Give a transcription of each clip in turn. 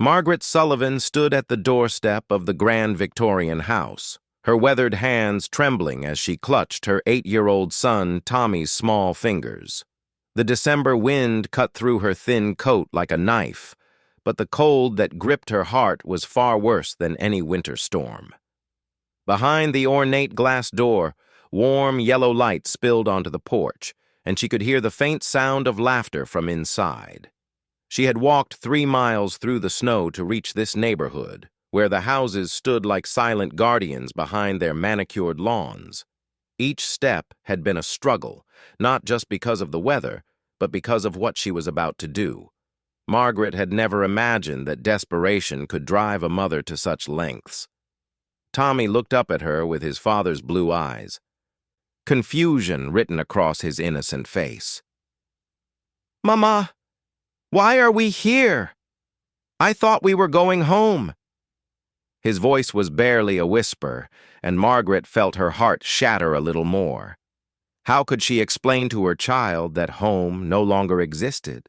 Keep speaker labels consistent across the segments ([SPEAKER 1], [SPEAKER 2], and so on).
[SPEAKER 1] Margaret Sullivan stood at the doorstep of the grand Victorian house, her weathered hands trembling as she clutched her 8-year-old son Tommy's small fingers. The December wind cut through her thin coat like a knife, but the cold that gripped her heart was far worse than any winter storm. Behind the ornate glass door, warm yellow light spilled onto the porch, and she could hear the faint sound of laughter from inside. She had walked 3 miles through the snow to reach this neighborhood, where the houses stood like silent guardians behind their manicured lawns. Each step had been a struggle, not just because of the weather, but because of what she was about to do. Margaret had never imagined that desperation could drive a mother to such lengths. Tommy looked up at her with his father's blue eyes, confusion written across his innocent face. "Mama, why are we here? I thought we were going home." His voice was barely a whisper, and Margaret felt her heart shatter a little more. How could she explain to her child that home no longer existed?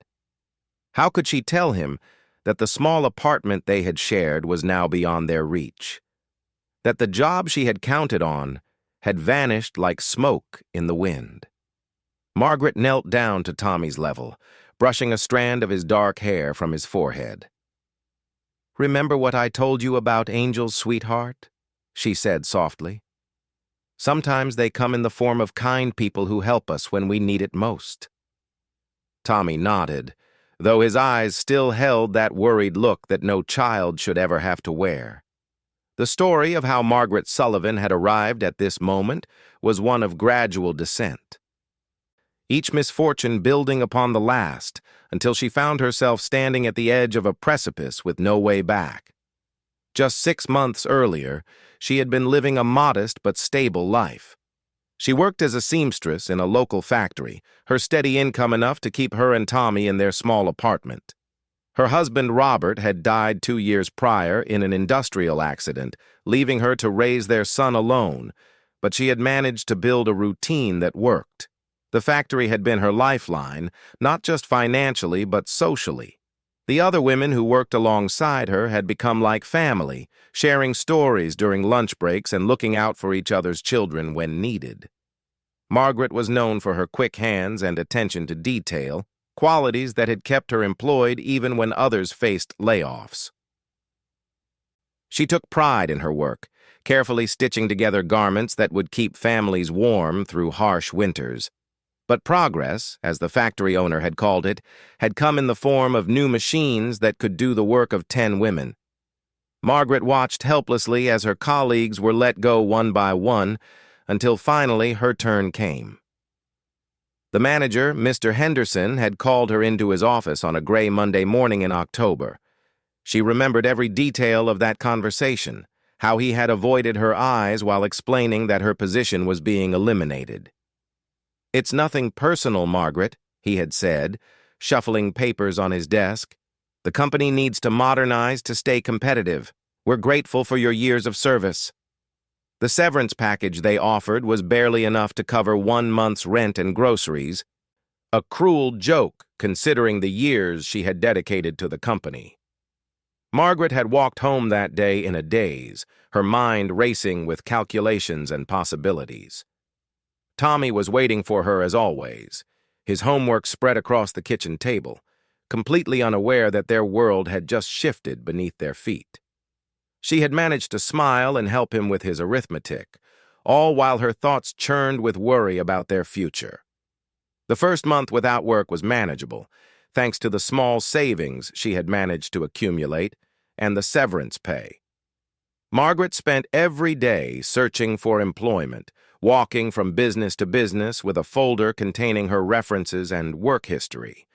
[SPEAKER 1] How could she tell him that the small apartment they had shared was now beyond their reach? That the job she had counted on had vanished like smoke in the wind? Margaret knelt down to Tommy's level, brushing a strand of his dark hair from his forehead. "Remember what I told you about angels, sweetheart?" she said softly. "Sometimes they come in the form of kind people who help us when we need it most." Tommy nodded, though his eyes still held that worried look that no child should ever have to wear. The story of how Margaret Sullivan had arrived at this moment was one of gradual descent, each misfortune building upon the last until she found herself standing at the edge of a precipice with no way back. Just 6 months earlier, she had been living a modest but stable life. She worked as a seamstress in a local factory, her steady income enough to keep her and Tommy in their small apartment. Her husband Robert had died 2 years prior in an industrial accident, leaving her to raise their son alone, but she had managed to build a routine that worked. The factory had been her lifeline, not just financially but socially. The other women who worked alongside her had become like family, sharing stories during lunch breaks and looking out for each other's children when needed. Margaret was known for her quick hands and attention to detail, qualities that had kept her employed even when others faced layoffs. She took pride in her work, carefully stitching together garments that would keep families warm through harsh winters. But progress, as the factory owner had called it, had come in the form of new machines that could do the work of 10 women. Margaret watched helplessly as her colleagues were let go one by one, until finally her turn came. The manager, Mr. Henderson, had called her into his office on a gray Monday morning in October. She remembered every detail of that conversation, how he had avoided her eyes while explaining that her position was being eliminated. "It's nothing personal, Margaret," he had said, shuffling papers on his desk. "The company needs to modernize to stay competitive. We're grateful for your years of service." The severance package they offered was barely enough to cover 1 month's rent and groceries, a cruel joke considering the years she had dedicated to the company. Margaret had walked home that day in a daze, her mind racing with calculations and possibilities. Tommy was waiting for her as always, his homework spread across the kitchen table, completely unaware that their world had just shifted beneath their feet. She had managed to smile and help him with his arithmetic, all while her thoughts churned with worry about their future. The first month without work was manageable, thanks to the small savings she had managed to accumulate and the severance pay. Margaret spent every day searching for employment, walking from business to business with a folder containing her references and work history.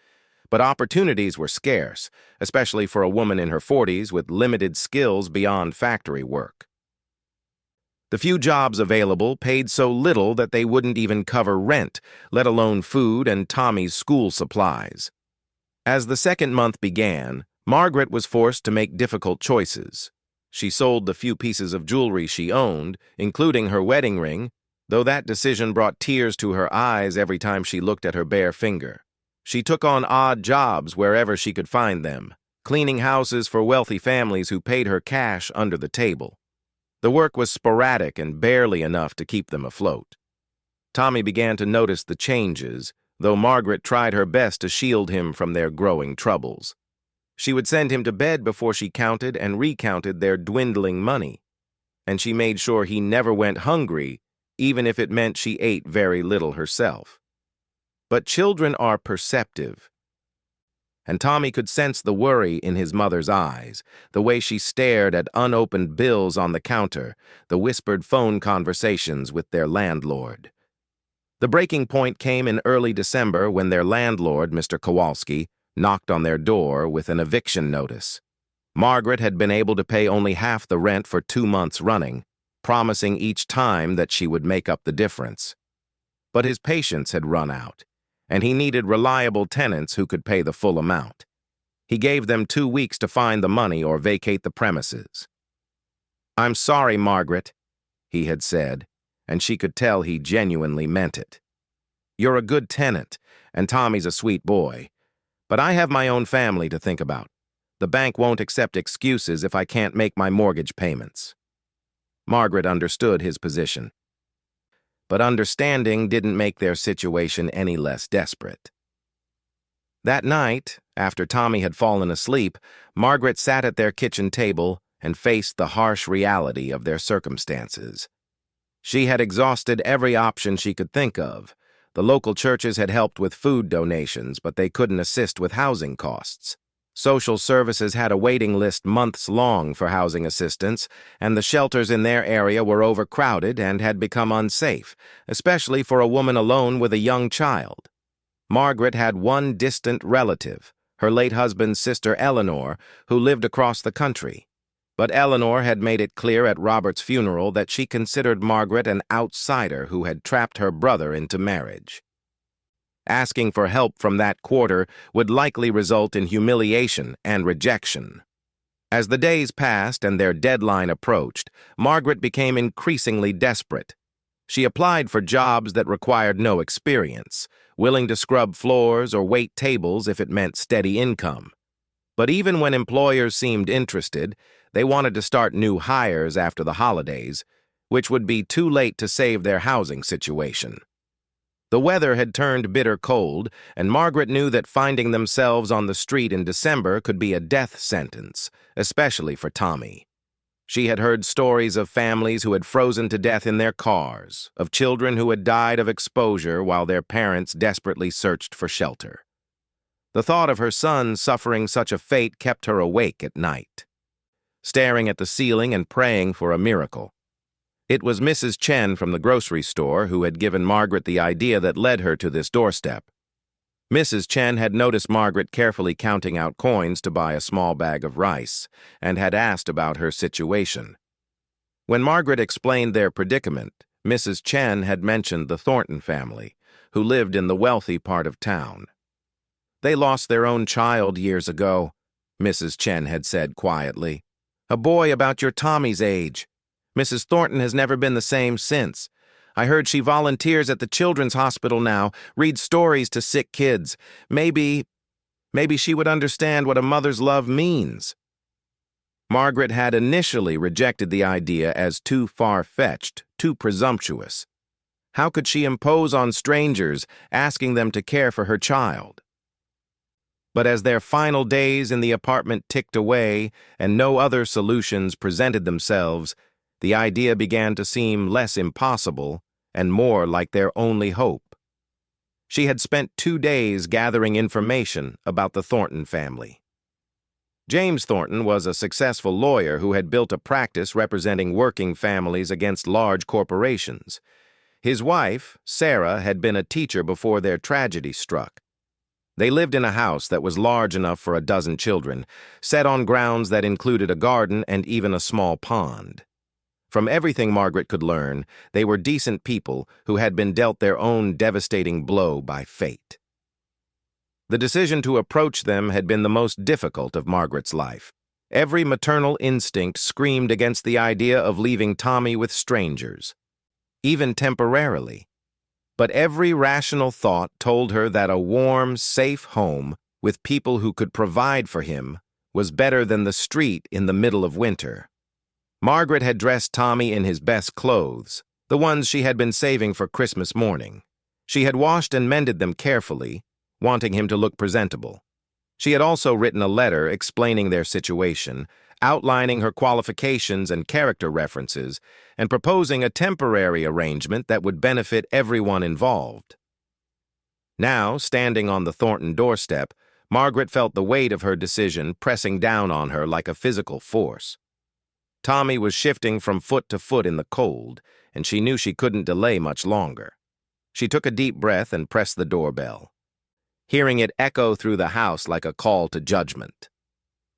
[SPEAKER 1] But opportunities were scarce, especially for a woman in her 40s with limited skills beyond factory work. The few jobs available paid so little that they wouldn't even cover rent, let alone food and Tommy's school supplies. As the second month began, Margaret was forced to make difficult choices. She sold the few pieces of jewelry she owned, including her wedding ring, though that decision brought tears to her eyes every time she looked at her bare finger. She took on odd jobs wherever she could find them, cleaning houses for wealthy families who paid her cash under the table. The work was sporadic and barely enough to keep them afloat. Tommy began to notice the changes, though Margaret tried her best to shield him from their growing troubles. She would send him to bed before she counted and recounted their dwindling money, and she made sure he never went hungry, even if it meant she ate very little herself. But children are perceptive, and Tommy could sense the worry in his mother's eyes, the way she stared at unopened bills on the counter, the whispered phone conversations with their landlord. The breaking point came in early December when their landlord, Mr. Kowalski, knocked on their door with an eviction notice. Margaret had been able to pay only half the rent for 2 months running, promising each time that she would make up the difference. But his patience had run out, and he needed reliable tenants who could pay the full amount. He gave them 2 weeks to find the money or vacate the premises. "I'm sorry, Margaret," he had said, and she could tell he genuinely meant it. "You're a good tenant, and Tommy's a sweet boy, but I have my own family to think about. The bank won't accept excuses if I can't make my mortgage payments." Margaret understood his position, but understanding didn't make their situation any less desperate. That night, after Tommy had fallen asleep, Margaret sat at their kitchen table and faced the harsh reality of their circumstances. She had exhausted every option she could think of. The local churches had helped with food donations, but they couldn't assist with housing costs. Social services had a waiting list months long for housing assistance, and the shelters in their area were overcrowded and had become unsafe, especially for a woman alone with a young child. Margaret had one distant relative, her late husband's sister Eleanor, who lived across the country. But Eleanor had made it clear at Robert's funeral that she considered Margaret an outsider who had trapped her brother into marriage. Asking for help from that quarter would likely result in humiliation and rejection. As the days passed and their deadline approached, Margaret became increasingly desperate. She applied for jobs that required no experience, willing to scrub floors or wait tables if it meant steady income. But even when employers seemed interested, they wanted to start new hires after the holidays, which would be too late to save their housing situation. The weather had turned bitter cold, and Margaret knew that finding themselves on the street in December could be a death sentence, especially for Tommy. She had heard stories of families who had frozen to death in their cars, of children who had died of exposure while their parents desperately searched for shelter. The thought of her son suffering such a fate kept her awake at night, staring at the ceiling and praying for a miracle. It was Mrs. Chen from the grocery store who had given Margaret the idea that led her to this doorstep. Mrs. Chen had noticed Margaret carefully counting out coins to buy a small bag of rice and had asked about her situation. When Margaret explained their predicament, Mrs. Chen had mentioned the Thornton family, who lived in the wealthy part of town. "They lost their own child years ago," Mrs. Chen had said quietly. "A boy about your Tommy's age. Mrs. Thornton has never been the same since. I heard she volunteers at the children's hospital now, reads stories to sick kids. Maybe she would understand what a mother's love means." Margaret had initially rejected the idea as too far-fetched, too presumptuous. How could she impose on strangers, asking them to care for her child? But as their final days in the apartment ticked away and no other solutions presented themselves, the idea began to seem less impossible and more like their only hope. She had spent 2 days gathering information about the Thornton family. James Thornton was a successful lawyer who had built a practice representing working families against large corporations. His wife, Sarah, had been a teacher before their tragedy struck. They lived in a house that was large enough for a dozen children, set on grounds that included a garden and even a small pond. From everything Margaret could learn, they were decent people who had been dealt their own devastating blow by fate. The decision to approach them had been the most difficult of Margaret's life. Every maternal instinct screamed against the idea of leaving Tommy with strangers, even temporarily. But every rational thought told her that a warm, safe home with people who could provide for him was better than the street in the middle of winter. Margaret had dressed Tommy in his best clothes, the ones she had been saving for Christmas morning. She had washed and mended them carefully, wanting him to look presentable. She had also written a letter explaining their situation, outlining her qualifications and character references, and proposing a temporary arrangement that would benefit everyone involved. Now, standing on the Thornton doorstep, Margaret felt the weight of her decision pressing down on her like a physical force. Tommy was shifting from foot to foot in the cold, and she knew she couldn't delay much longer. She took a deep breath and pressed the doorbell, hearing it echo through the house like a call to judgment.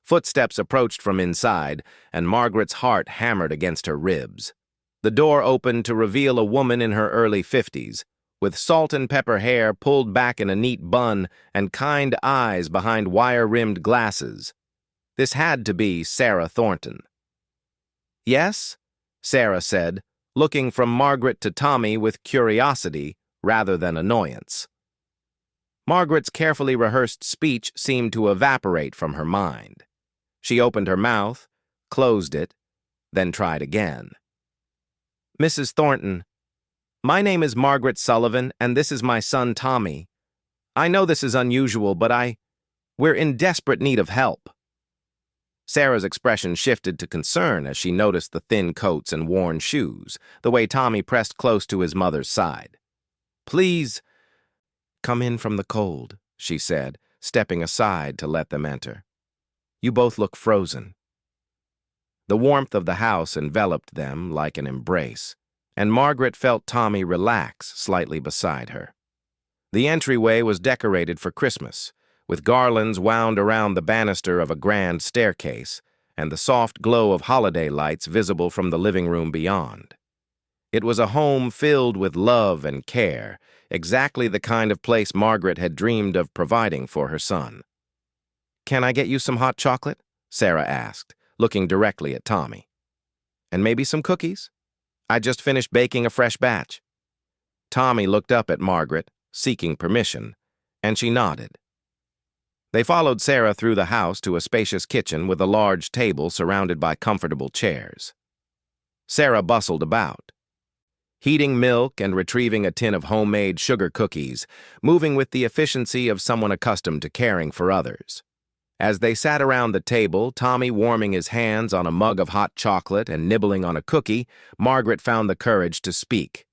[SPEAKER 1] Footsteps approached from inside, and Margaret's heart hammered against her ribs. The door opened to reveal a woman in her early 50s, with salt and pepper hair pulled back in a neat bun and kind eyes behind wire-rimmed glasses. This had to be Sarah Thornton. "Yes?" Sarah said, looking from Margaret to Tommy with curiosity rather than annoyance. Margaret's carefully rehearsed speech seemed to evaporate from her mind. She opened her mouth, closed it, then tried again. "Mrs. Thornton, my name is Margaret Sullivan, and this is my son Tommy. I know this is unusual, but we're in desperate need of help." Sarah's expression shifted to concern as she noticed the thin coats and worn shoes, the way Tommy pressed close to his mother's side. "Please, come in from the cold," she said, stepping aside to let them enter. "You both look frozen." The warmth of the house enveloped them like an embrace, and Margaret felt Tommy relax slightly beside her. The entryway was decorated for Christmas, with garlands wound around the banister of a grand staircase and the soft glow of holiday lights visible from the living room beyond. It was a home filled with love and care, exactly the kind of place Margaret had dreamed of providing for her son. "Can I get you some hot chocolate?" Sarah asked, looking directly at Tommy. "And maybe some cookies? I just finished baking a fresh batch." Tommy looked up at Margaret, seeking permission, and she nodded. They followed Sarah through the house to a spacious kitchen with a large table surrounded by comfortable chairs. Sarah bustled about, heating milk and retrieving a tin of homemade sugar cookies, moving with the efficiency of someone accustomed to caring for others. As they sat around the table, Tommy warming his hands on a mug of hot chocolate and nibbling on a cookie, Margaret found the courage to speak.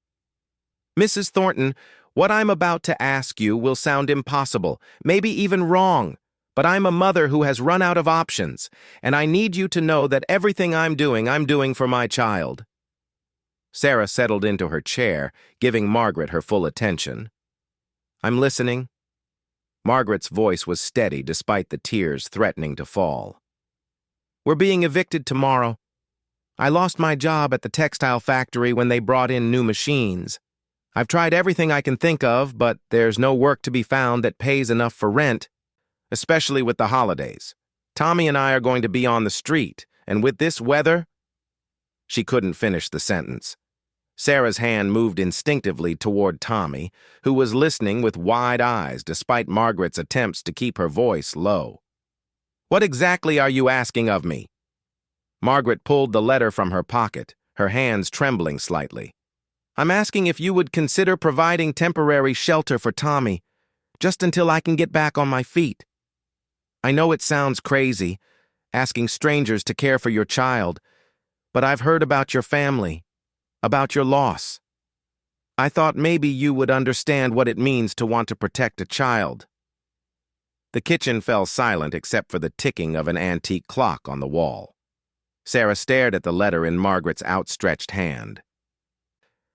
[SPEAKER 1] "Mrs. Thornton, what I'm about to ask you will sound impossible, maybe even wrong, but I'm a mother who has run out of options, and I need you to know that everything I'm doing for my child." Sarah settled into her chair, giving Margaret her full attention. "I'm listening." Margaret's voice was steady despite the tears threatening to fall. "We're being evicted tomorrow. I lost my job at the textile factory when they brought in new machines. I've tried everything I can think of, but there's no work to be found that pays enough for rent, especially with the holidays. Tommy and I are going to be on the street, and with this weather—" She couldn't finish the sentence. Sarah's hand moved instinctively toward Tommy, who was listening with wide eyes despite Margaret's attempts to keep her voice low. "What exactly are you asking of me?" Margaret pulled the letter from her pocket, her hands trembling slightly. "I'm asking if you would consider providing temporary shelter for Tommy, just until I can get back on my feet. I know it sounds crazy, asking strangers to care for your child, but I've heard about your family, about your loss. I thought maybe you would understand what it means to want to protect a child." The kitchen fell silent except for the ticking of an antique clock on the wall. Sarah stared at the letter in Margaret's outstretched hand,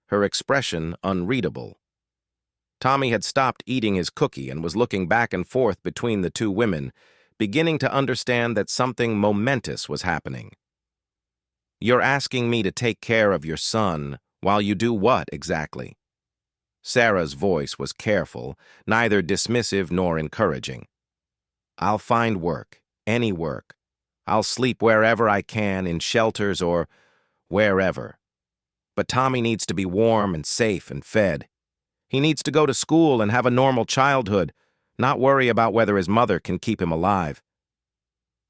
[SPEAKER 1] her expression unreadable. Tommy had stopped eating his cookie and was looking back and forth between the two women, beginning to understand that something momentous was happening. "You're asking me to take care of your son while you do what exactly?" Sarah's voice was careful, neither dismissive nor encouraging. "I'll find work, any work. I'll sleep wherever I can, in shelters or wherever. But Tommy needs to be warm and safe and fed. He needs to go to school and have a normal childhood, not worry about whether his mother can keep him alive."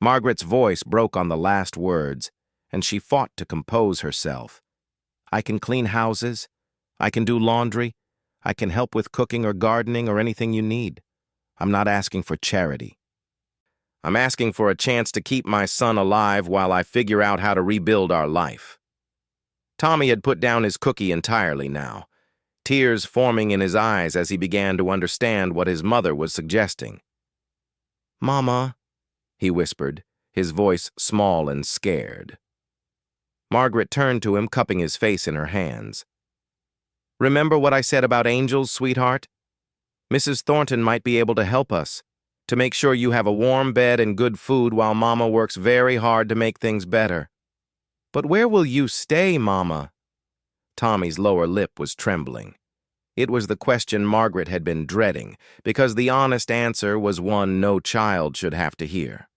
[SPEAKER 1] Margaret's voice broke on the last words, and she fought to compose herself. I can clean houses. I can do laundry. I can help with cooking or gardening or anything you need. I'm not asking for charity. I'm asking for a chance to keep my son alive while I figure out how to rebuild our life. Tommy had put down his cookie entirely now, tears forming in his eyes as he began to understand what his mother was suggesting. "Mama," he whispered, his voice small and scared. Margaret turned to him, cupping his face in her hands. "Remember what I said about angels, sweetheart? Mrs. Thornton might be able to help us, to make sure you have a warm bed and good food while Mama works very hard to make things better." "But where will you stay, Mama?" Tommy's lower lip was trembling. It was the question Margaret had been dreading, because the honest answer was one no child should have to hear.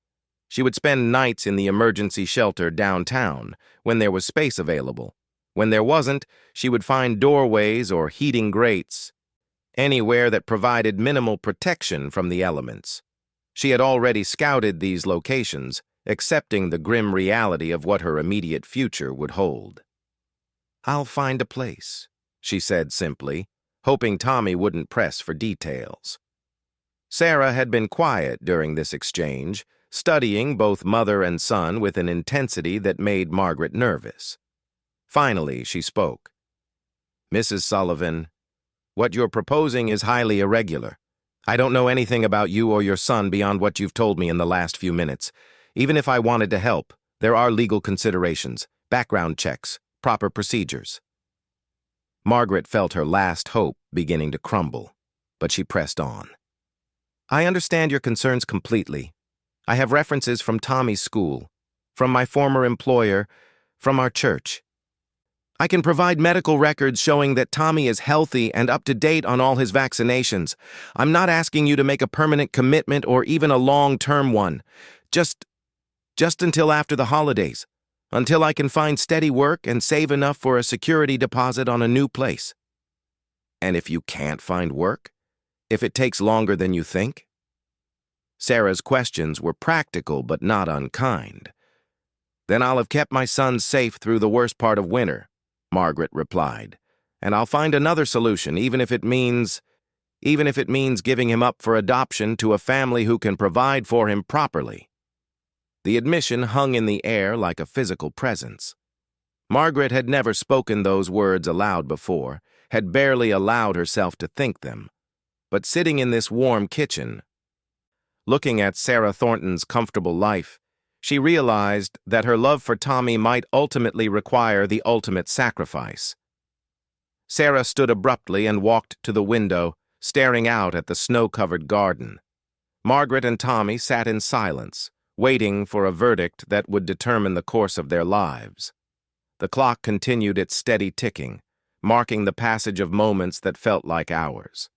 [SPEAKER 1] She would spend nights in the emergency shelter downtown, when there was space available. When there wasn't, she would find doorways or heating grates, anywhere that provided minimal protection from the elements. She had already scouted these locations, accepting the grim reality of what her immediate future would hold. "I'll find a place," she said simply, hoping Tommy wouldn't press for details. Sarah had been quiet during this exchange, studying both mother and son with an intensity that made Margaret nervous. Finally, she spoke. "Mrs. Sullivan, what you're proposing is highly irregular. I don't know anything about you or your son beyond what you've told me in the last few minutes. Even if I wanted to help, there are legal considerations, background checks, proper procedures." Margaret felt her last hope beginning to crumble, but she pressed on. "I understand your concerns completely. I have references from Tommy's school, from my former employer, from our church. I can provide medical records showing that Tommy is healthy and up to date on all his vaccinations. I'm not asking you to make a permanent commitment or even a long-term one. Just until after the holidays, until I can find steady work and save enough for a security deposit on a new place." "And if you can't find work? If it takes longer than you think?" Sarah's questions were practical but not unkind. "Then I'll have kept my son safe through the worst part of winter," Margaret replied, "and I'll find another solution, even if it means giving him up for adoption to a family who can provide for him properly." The admission hung in the air like a physical presence. Margaret had never spoken those words aloud before, had barely allowed herself to think them. But sitting in this warm kitchen, looking at Sarah Thornton's comfortable life, she realized that her love for Tommy might ultimately require the ultimate sacrifice. Sarah stood abruptly and walked to the window, staring out at the snow-covered garden. Margaret and Tommy sat in silence, waiting for a verdict that would determine the course of their lives. The clock continued its steady ticking, marking the passage of moments that felt like hours.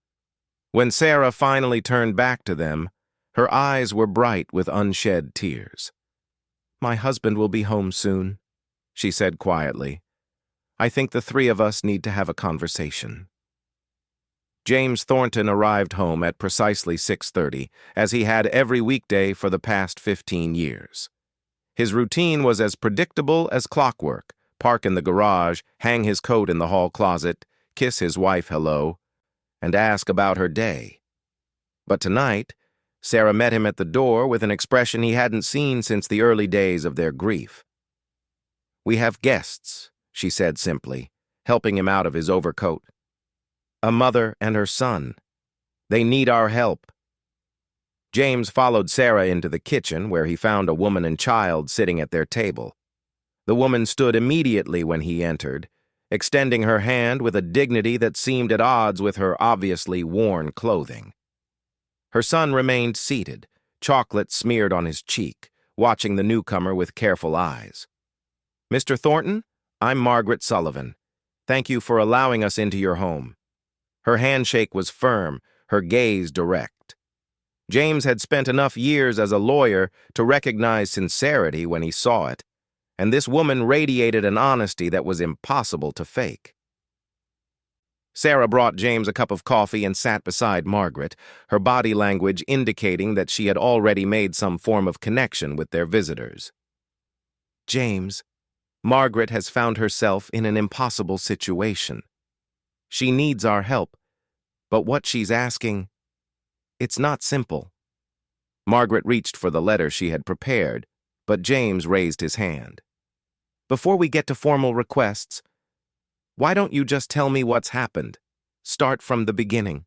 [SPEAKER 1] When Sarah finally turned back to them, her eyes were bright with unshed tears. "My husband will be home soon," she said quietly. "I think the three of us need to have a conversation." James Thornton arrived home at precisely 6:30, as he had every weekday for the past 15 years. His routine was as predictable as clockwork: park in the garage, hang his coat in the hall closet, kiss his wife hello, and ask about her day. But tonight, Sarah met him at the door with an expression he hadn't seen since the early days of their grief. "We have guests," she said simply, helping him out of his overcoat. "A mother and her son. They need our help." James followed Sarah into the kitchen, where he found a woman and child sitting at their table. The woman stood immediately when he entered, extending her hand with a dignity that seemed at odds with her obviously worn clothing. Her son remained seated, chocolate smeared on his cheek, watching the newcomer with careful eyes. "Mr. Thornton, I'm Margaret Sullivan. Thank you for allowing us into your home." Her handshake was firm, her gaze direct. James had spent enough years as a lawyer to recognize sincerity when he saw it, and this woman radiated an honesty that was impossible to fake. Sarah brought James a cup of coffee and sat beside Margaret, her body language indicating that she had already made some form of connection with their visitors. James, Margaret has found herself in an impossible situation. She needs our help, but what she's asking, it's not simple. Margaret reached for the letter she had prepared, but James raised his hand. Before we get to formal requests, why don't you just tell me what's happened? Start from the beginning.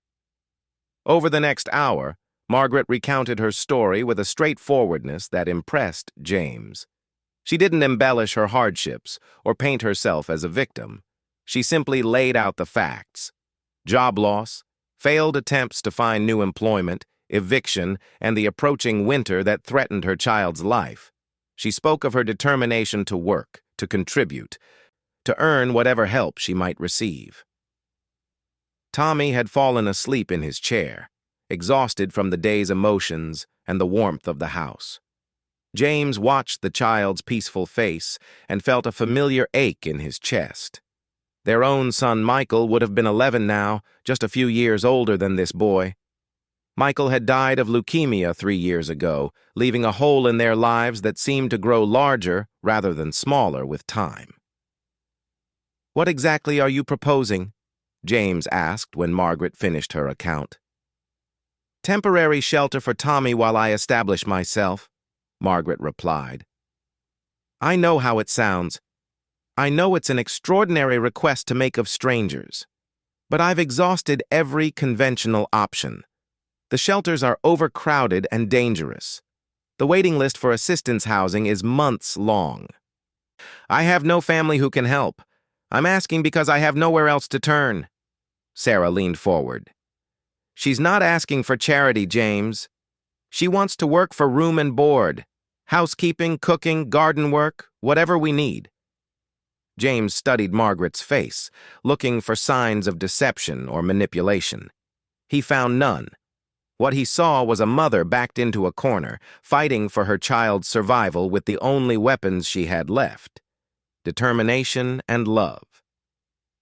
[SPEAKER 1] Over the next hour, Margaret recounted her story with a straightforwardness that impressed James. She didn't embellish her hardships or paint herself as a victim. She simply laid out the facts. Job loss, failed attempts to find new employment, eviction, and the approaching winter that threatened her child's life. She spoke of her determination to work, to contribute, to earn whatever help she might receive. Tommy had fallen asleep in his chair, exhausted from the day's emotions and the warmth of the house. James watched the child's peaceful face and felt a familiar ache in his chest. Their own son Michael would have been 11 now, just a few years older than this boy. Michael had died of leukemia 3 years ago, leaving a hole in their lives that seemed to grow larger rather than smaller with time. "What exactly are you proposing?" James asked when Margaret finished her account. "Temporary shelter for Tommy while I establish myself," Margaret replied. "I know how it sounds. I know it's an extraordinary request to make of strangers. But I've exhausted every conventional option. The shelters are overcrowded and dangerous. The waiting list for assistance housing is months long. I have no family who can help. I'm asking because I have nowhere else to turn." Sarah leaned forward. "She's not asking for charity, James. She wants to work for room and board, housekeeping, cooking, garden work, whatever we need." James studied Margaret's face, looking for signs of deception or manipulation. He found none. What he saw was a mother backed into a corner, fighting for her child's survival with the only weapons she had left: determination and love.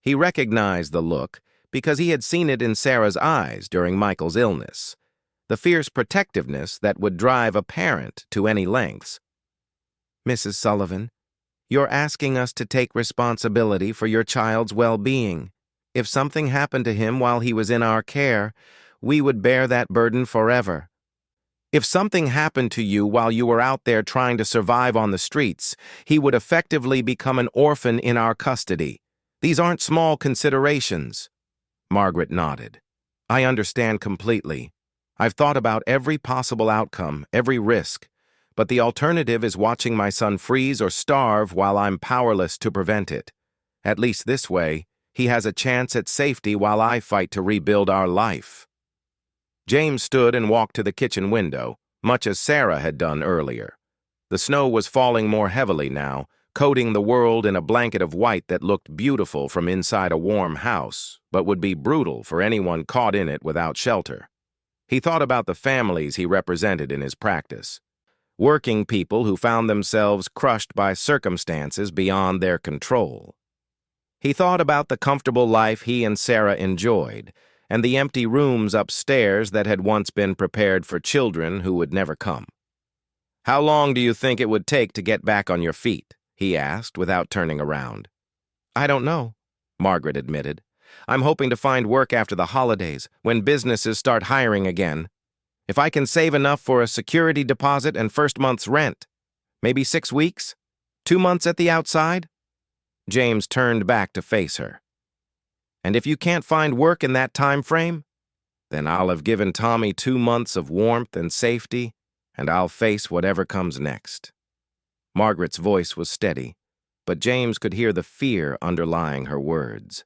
[SPEAKER 1] He recognized the look because he had seen it in Sarah's eyes during Michael's illness, the fierce protectiveness that would drive a parent to any lengths. "Mrs. Sullivan, you're asking us to take responsibility for your child's well-being. If something happened to him while he was in our care, we would bear that burden forever. If something happened to you while you were out there trying to survive on the streets, he would effectively become an orphan in our custody. These aren't small considerations." Margaret nodded. "I understand completely. I've thought about every possible outcome, every risk, but the alternative is watching my son freeze or starve while I'm powerless to prevent it. At least this way, he has a chance at safety while I fight to rebuild our life." James stood and walked to the kitchen window, much as Sarah had done earlier. The snow was falling more heavily now, coating the world in a blanket of white that looked beautiful from inside a warm house, but would be brutal for anyone caught in it without shelter. He thought about the families he represented in his practice. Working people who found themselves crushed by circumstances beyond their control. He thought about the comfortable life he and Sarah enjoyed, and the empty rooms upstairs that had once been prepared for children who would never come. "How long do you think it would take to get back on your feet?" he asked without turning around. "I don't know," Margaret admitted. "I'm hoping to find work after the holidays, when businesses start hiring again. If I can save enough for a security deposit and first month's rent. Maybe 6 weeks? 2 months at the outside?" James turned back to face her. "And if you can't find work in that time frame, then I'll have given Tommy 2 months of warmth and safety, and I'll face whatever comes next." Margaret's voice was steady, but James could hear the fear underlying her words.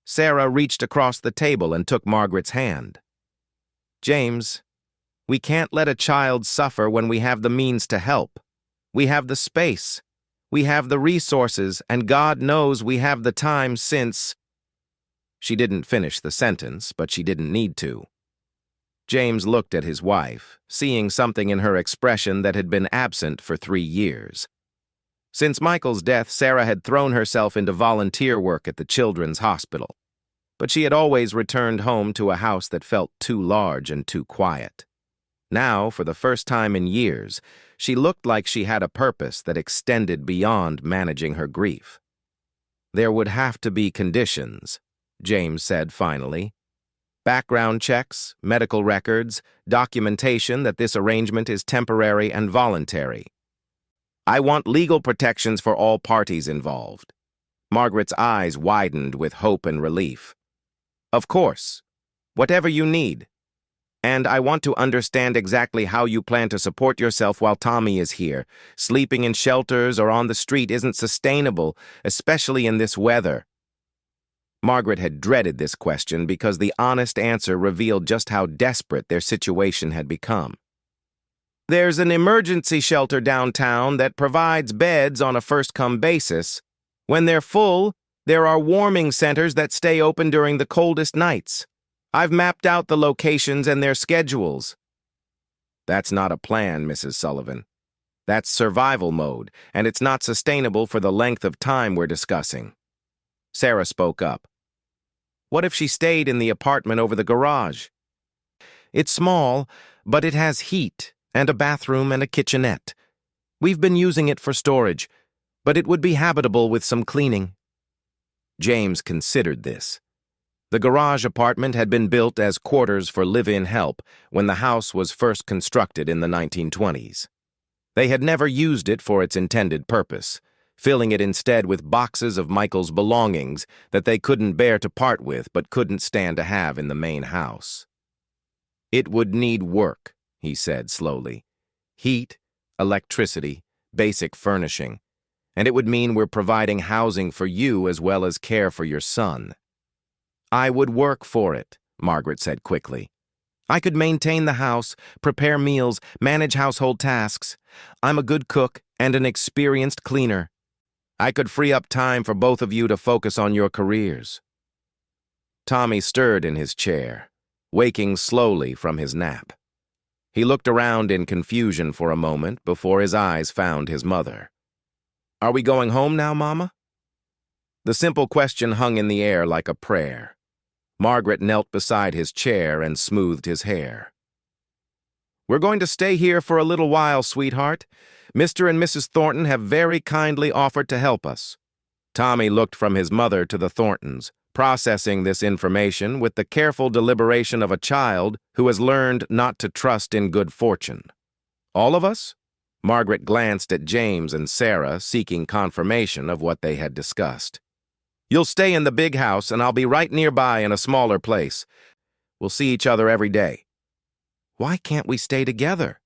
[SPEAKER 1] Sarah reached across the table and took Margaret's hand. "James, we can't let a child suffer when we have the means to help. We have the space. We have the resources, and God knows we have the time since—" She didn't finish the sentence, but she didn't need to. James looked at his wife, seeing something in her expression that had been absent for 3 years. Since Michael's death, Sarah had thrown herself into volunteer work at the children's hospital. but she had always returned home to a house that felt too large and too quiet. Now, for the first time in years, she looked like she had a purpose that extended beyond managing her grief. "There would have to be conditions," James said finally. "Background checks, medical records, documentation that this arrangement is temporary and voluntary. I want legal protections for all parties involved." Margaret's eyes widened with hope and relief. "Of course. Whatever you need. And I want to understand exactly how you plan to support yourself while Tommy is here. Sleeping in shelters or on the street isn't sustainable, especially in this weather." Margaret had dreaded this question because the honest answer revealed just how desperate their situation had become. "There's an emergency shelter downtown that provides beds on a first-come basis. When they're full, there are warming centers that stay open during the coldest nights. I've mapped out the locations and their schedules." "That's not a plan, Mrs. Sullivan. That's survival mode, and it's not sustainable for the length of time we're discussing." Sarah spoke up. "What if she stayed in the apartment over the garage?" "It's small, but it has heat and a bathroom and a kitchenette. We've been using it for storage, but it would be habitable with some cleaning." James considered this. The garage apartment had been built as quarters for live-in help when the house was first constructed in the 1920s. They had never used it for its intended purpose, filling it instead with boxes of Michael's belongings that they couldn't bear to part with but couldn't stand to have in the main house. "It would need work," he said slowly. "Heat, electricity, basic furnishing. And it would mean we're providing housing for you as well as care for your son." "I would work for it," Margaret said quickly. "I could maintain the house, prepare meals, manage household tasks. I'm a good cook and an experienced cleaner. I could free up time for both of you to focus on your careers." Tommy stirred in his chair, waking slowly from his nap. He looked around in confusion for a moment before his eyes found his mother. "Are we going home now, Mama?" The simple question hung in the air like a prayer. Margaret knelt beside his chair and smoothed his hair. "We're going to stay here for a little while, sweetheart. Mr. and Mrs. Thornton have very kindly offered to help us." Tommy looked from his mother to the Thorntons, processing this information with the careful deliberation of a child who has learned not to trust in good fortune. "All of us?" Margaret glanced at James and Sarah, seeking confirmation of what they had discussed. "You'll stay in the big house, and I'll be right nearby in a smaller place. We'll see each other every day." "Why can't we stay together?"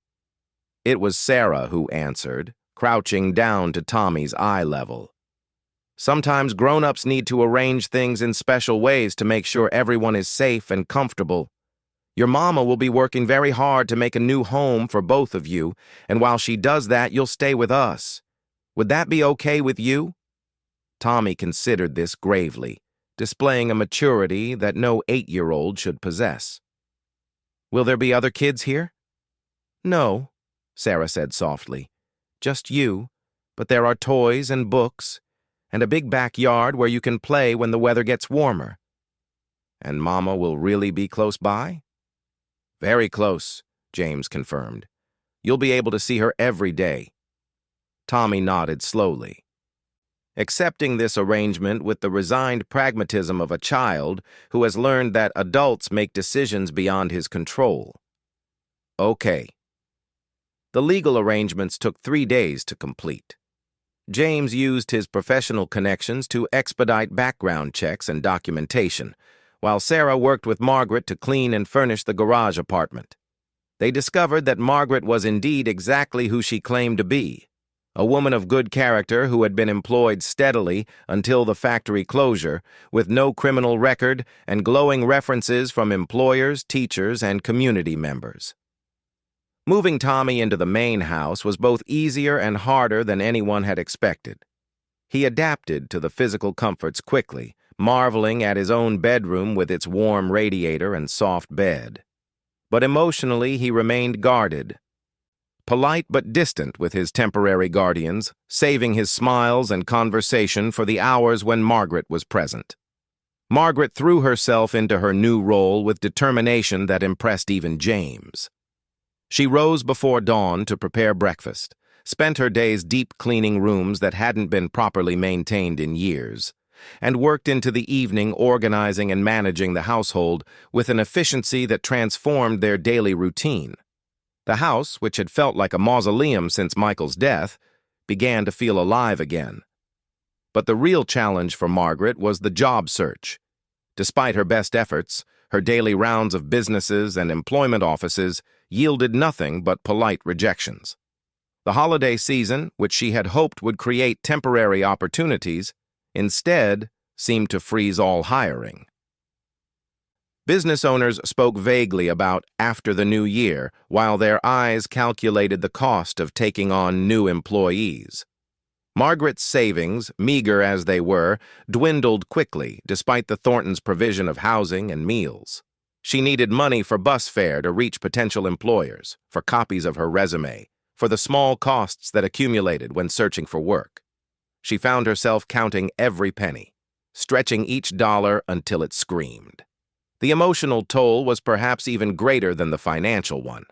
[SPEAKER 1] It was Sarah who answered, crouching down to Tommy's eye level. "Sometimes grown-ups need to arrange things in special ways to make sure everyone is safe and comfortable. Your mama will be working very hard to make a new home for both of you, and while she does that, you'll stay with us. Would that be okay with you?" Tommy considered this gravely, displaying a maturity that no 8-year-old should possess. "Will there be other kids here?" "No," Sarah said softly. "Just you, but there are toys and books, and a big backyard where you can play when the weather gets warmer." "And Mama will really be close by?" "Very close," James confirmed. "You'll be able to see her every day." Tommy nodded slowly, accepting this arrangement with the resigned pragmatism of a child who has learned that adults make decisions beyond his control. "Okay." The legal arrangements took 3 days to complete. James used his professional connections to expedite background checks and documentation, while Sarah worked with Margaret to clean and furnish the garage apartment. They discovered that Margaret was indeed exactly who she claimed to be, a woman of good character who had been employed steadily until the factory closure, with no criminal record and glowing references from employers, teachers, and community members. Moving Tommy into the main house was both easier and harder than anyone had expected. He adapted to the physical comforts quickly, marveling at his own bedroom with its warm radiator and soft bed. But emotionally, he remained guarded. Polite but distant with his temporary guardians, saving his smiles and conversation for the hours when Margaret was present. Margaret threw herself into her new role with determination that impressed even James. She rose before dawn to prepare breakfast, spent her days deep cleaning rooms that hadn't been properly maintained in years, and worked into the evening organizing and managing the household with an efficiency that transformed their daily routine. The house, which had felt like a mausoleum since Michael's death, began to feel alive again. But the real challenge for Margaret was the job search. Despite her best efforts, her daily rounds of businesses and employment offices yielded nothing but polite rejections. The holiday season, which she had hoped would create temporary opportunities, instead seemed to freeze all hiring. Business owners spoke vaguely about after the new year, while their eyes calculated the cost of taking on new employees. Margaret's savings, meager as they were, dwindled quickly despite the Thorntons' provision of housing and meals. She needed money for bus fare to reach potential employers, for copies of her resume, for the small costs that accumulated when searching for work. She found herself counting every penny, stretching each dollar until it screamed. The emotional toll was perhaps even greater than the financial one.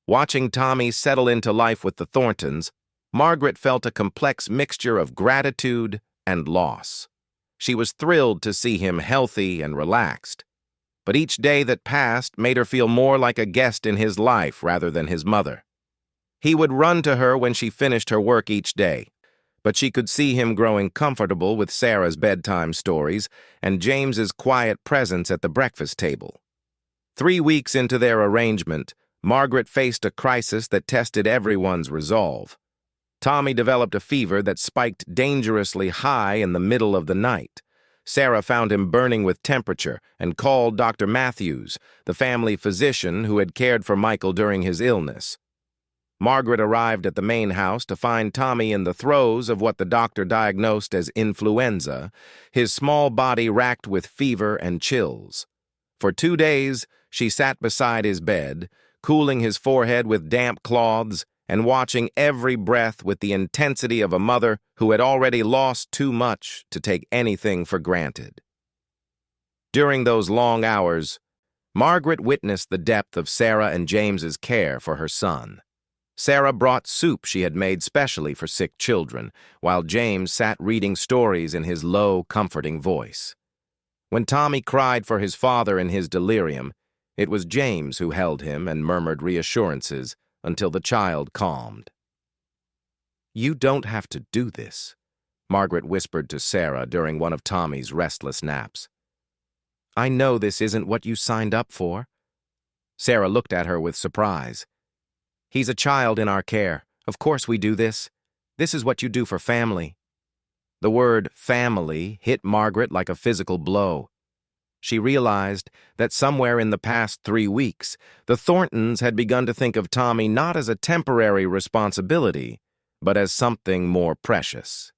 [SPEAKER 1] Watching Tommy settle into life with the Thorntons, Margaret felt a complex mixture of gratitude and loss. She was thrilled to see him healthy and relaxed, but each day that passed made her feel more like a guest in his life rather than his mother. He would run to her when she finished her work each day, but she could see him growing comfortable with Sarah's bedtime stories and James's quiet presence at the breakfast table. 3 weeks into their arrangement, Margaret faced a crisis that tested everyone's resolve. Tommy developed a fever that spiked dangerously high in the middle of the night. Sarah found him burning with temperature and called Dr. Matthews, the family physician who had cared for Michael during his illness. Margaret arrived at the main house to find Tommy in the throes of what the doctor diagnosed as influenza, his small body racked with fever and chills. For 2 days, she sat beside his bed, cooling his forehead with damp cloths and watching every breath with the intensity of a mother who had already lost too much to take anything for granted. During those long hours, Margaret witnessed the depth of Sarah and James's care for her son. Sarah brought soup she had made specially for sick children, while James sat reading stories in his low, comforting voice. When Tommy cried for his father in his delirium, it was James who held him and murmured reassurances until the child calmed. "You don't have to do this," Margaret whispered to Sarah during one of Tommy's restless naps. "I know this isn't what you signed up for." Sarah looked at her with surprise. "He's a child in our care. Of course we do this. This is what you do for family." The word family hit Margaret like a physical blow. She realized that somewhere in the past 3 weeks, the Thorntons had begun to think of Tommy not as a temporary responsibility, but as something more precious.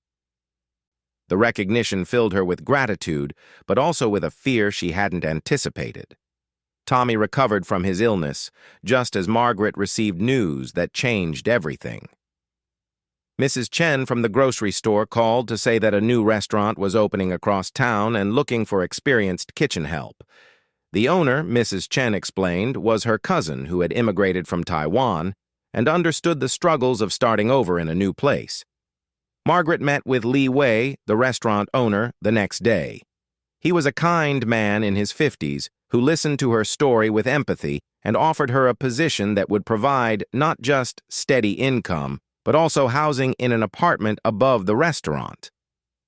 [SPEAKER 1] The recognition filled her with gratitude, but also with a fear she hadn't anticipated. Tommy recovered from his illness, just as Margaret received news that changed everything. Mrs. Chen from the grocery store called to say that a new restaurant was opening across town and looking for experienced kitchen help. The owner, Mrs. Chen explained, was her cousin who had immigrated from Taiwan and understood the struggles of starting over in a new place. Margaret met with Li Wei, the restaurant owner, the next day. He was a kind man in his 50s who listened to her story with empathy and offered her a position that would provide not just steady income, but also housing in an apartment above the restaurant.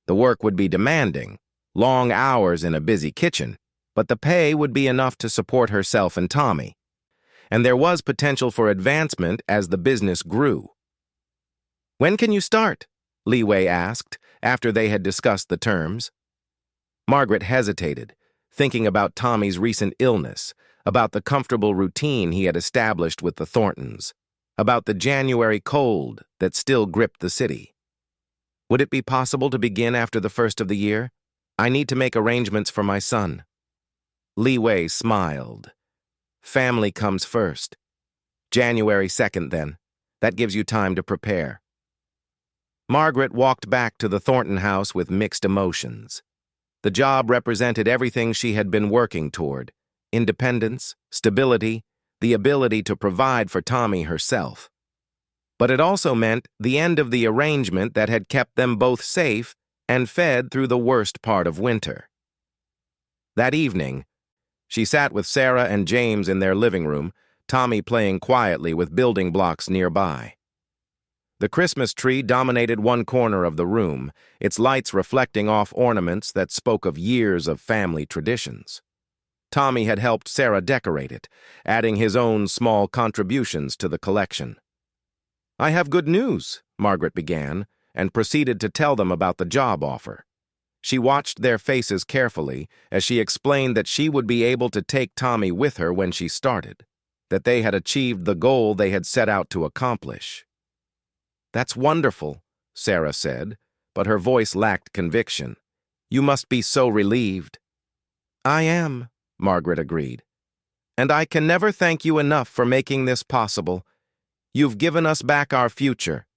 [SPEAKER 1] The work would be demanding, long hours in a busy kitchen, but the pay would be enough to support herself and Tommy. And there was potential for advancement as the business grew. "When can you start?" Li Wei asked, after they had discussed the terms. Margaret hesitated, thinking about Tommy's recent illness, about the comfortable routine he had established with the Thorntons, about the January cold that still gripped the city. "Would it be possible to begin after the first of the year? I need to make arrangements for my son." Li Wei smiled. "Family comes first. January 2nd, then. That gives you time to prepare." Margaret walked back to the Thornton house with mixed emotions. The job represented everything she had been working toward: independence, stability, the ability to provide for Tommy herself. But it also meant the end of the arrangement that had kept them both safe and fed through the worst part of winter. That evening, she sat with Sarah and James in their living room, Tommy playing quietly with building blocks nearby. The Christmas tree dominated one corner of the room, its lights reflecting off ornaments that spoke of years of family traditions. Tommy had helped Sarah decorate it, adding his own small contributions to the collection. "I have good news," Margaret began, and proceeded to tell them about the job offer. She watched their faces carefully as she explained that she would be able to take Tommy with her when she started, that they had achieved the goal they had set out to accomplish. "That's wonderful," Sarah said, but her voice lacked conviction. "You must be so relieved." "I am," Margaret agreed. "And I can never thank you enough for making this possible. You've given us back our future."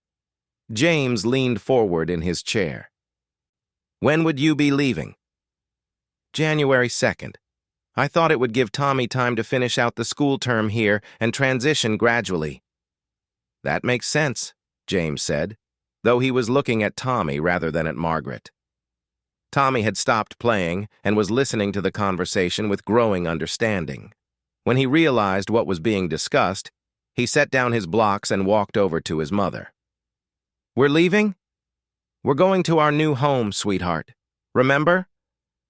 [SPEAKER 1] James leaned forward in his chair. "When would you be leaving?" "January 2nd. I thought it would give Tommy time to finish out the school term here and transition gradually." "That makes sense," James said, though he was looking at Tommy rather than at Margaret. Tommy had stopped playing and was listening to the conversation with growing understanding. When he realized what was being discussed, he set down his blocks and walked over to his mother. "We're leaving? We're going to our new home, sweetheart. Remember?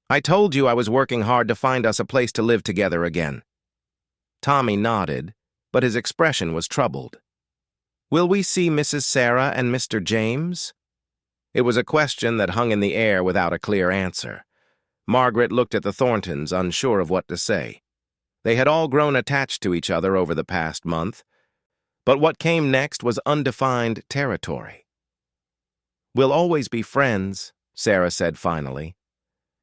[SPEAKER 1] I told you I was working hard to find us a place to live together again." Tommy nodded, but his expression was troubled. "Will we see Mrs. Sarah and Mr. James?" It was a question that hung in the air without a clear answer. Margaret looked at the Thorntons, unsure of what to say. They had all grown attached to each other over the past month, but what came next was undefined territory. "We'll always be friends," Sarah said finally,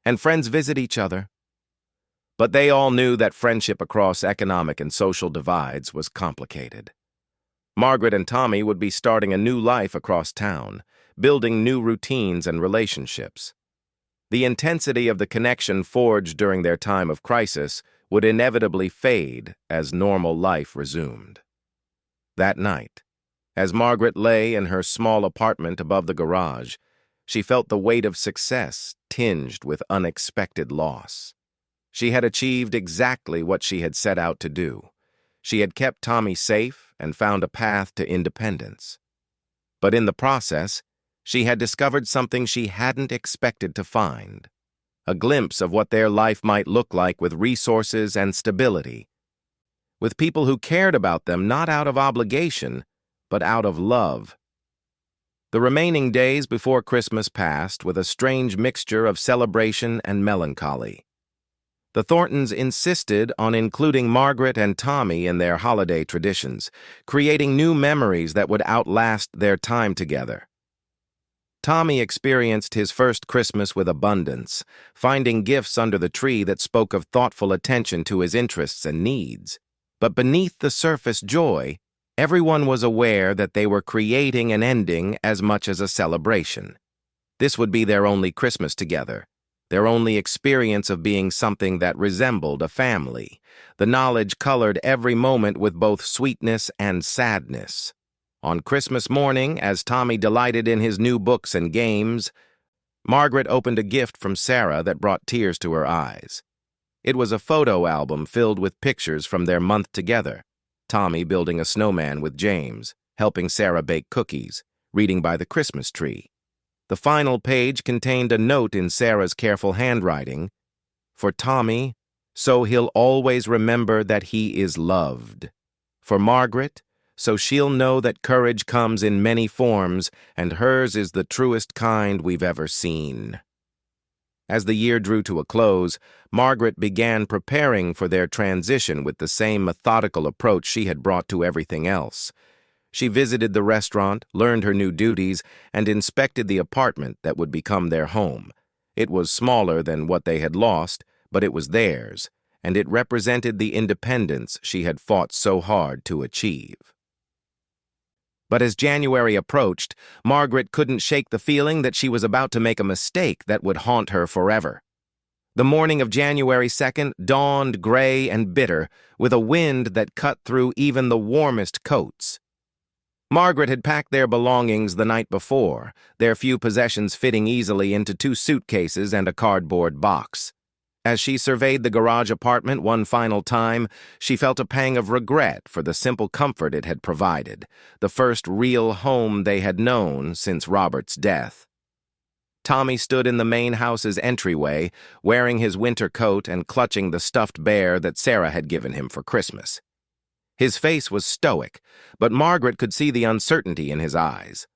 [SPEAKER 1] "and friends visit each other." But they all knew that friendship across economic and social divides was complicated. Margaret and Tommy would be starting a new life across town, building new routines and relationships. The intensity of the connection forged during their time of crisis would inevitably fade as normal life resumed. That night, as Margaret lay in her small apartment above the garage, she felt the weight of success tinged with unexpected loss. She had achieved exactly what she had set out to do. She had kept Tommy safe and found a path to independence. But in the process, she had discovered something she hadn't expected to find: a glimpse of what their life might look like with resources and stability, with people who cared about them not out of obligation, but out of love. The remaining days before Christmas passed with a strange mixture of celebration and melancholy. The Thorntons insisted on including Margaret and Tommy in their holiday traditions, creating new memories that would outlast their time together. Tommy experienced his first Christmas with abundance, finding gifts under the tree that spoke of thoughtful attention to his interests and needs. But beneath the surface joy, everyone was aware that they were creating an ending as much as a celebration. This would be their only Christmas together, their only experience of being something that resembled a family. The knowledge colored every moment with both sweetness and sadness. On Christmas morning, as Tommy delighted in his new books and games, Margaret opened a gift from Sarah that brought tears to her eyes. It was a photo album filled with pictures from their month together: Tommy building a snowman with James, helping Sarah bake cookies, reading by the Christmas tree. The final page contained a note in Sarah's careful handwriting: "For Tommy, so he'll always remember that he is loved. For Margaret, so she'll know that courage comes in many forms, and hers is the truest kind we've ever seen." As the year drew to a close, Margaret began preparing for their transition with the same methodical approach she had brought to everything else. She visited the restaurant, learned her new duties, and inspected the apartment that would become their home. It was smaller than what they had lost, but it was theirs, and it represented the independence she had fought so hard to achieve. But as January approached, Margaret couldn't shake the feeling that she was about to make a mistake that would haunt her forever. The morning of January 2nd dawned gray and bitter, with a wind that cut through even the warmest coats. Margaret had packed their belongings the night before, their few possessions fitting easily into 2 suitcases and a cardboard box. As she surveyed the garage apartment one final time, she felt a pang of regret for the simple comfort it had provided, the first real home they had known since Robert's death. Tommy stood in the main house's entryway, wearing his winter coat and clutching the stuffed bear that Sarah had given him for Christmas. His face was stoic, but Margaret could see the uncertainty in his eyes.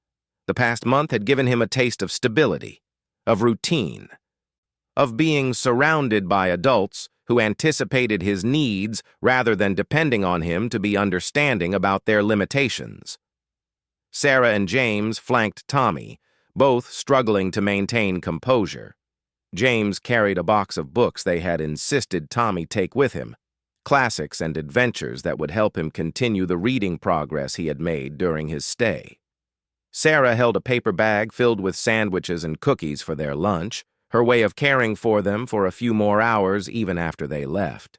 [SPEAKER 1] The past month had given him a taste of stability, of routine, of being surrounded by adults who anticipated his needs rather than depending on him to be understanding about their limitations. Sarah and James flanked Tommy, both struggling to maintain composure. James carried a box of books they had insisted Tommy take with him, classics and adventures that would help him continue the reading progress he had made during his stay. Sarah held a paper bag filled with sandwiches and cookies for their lunch, her way of caring for them for a few more hours even after they left.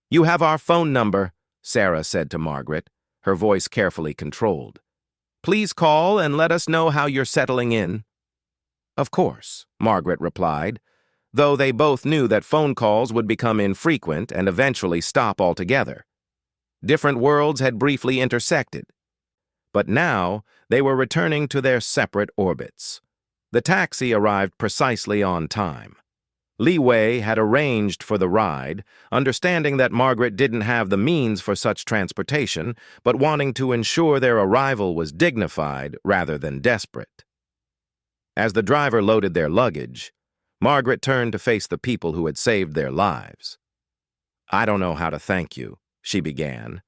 [SPEAKER 1] "You have our phone number," Sarah said to Margaret, her voice carefully controlled. "Please call and let us know how you're settling in." "Of course," Margaret replied, though they both knew that phone calls would become infrequent and eventually stop altogether. Different worlds had briefly intersected, but now they were returning to their separate orbits. The taxi arrived precisely on time. Li Wei had arranged for the ride, understanding that Margaret didn't have the means for such transportation, but wanting to ensure their arrival was dignified rather than desperate. As the driver loaded their luggage, Margaret turned to face the people who had saved their lives. "I don't know how to thank you," she began,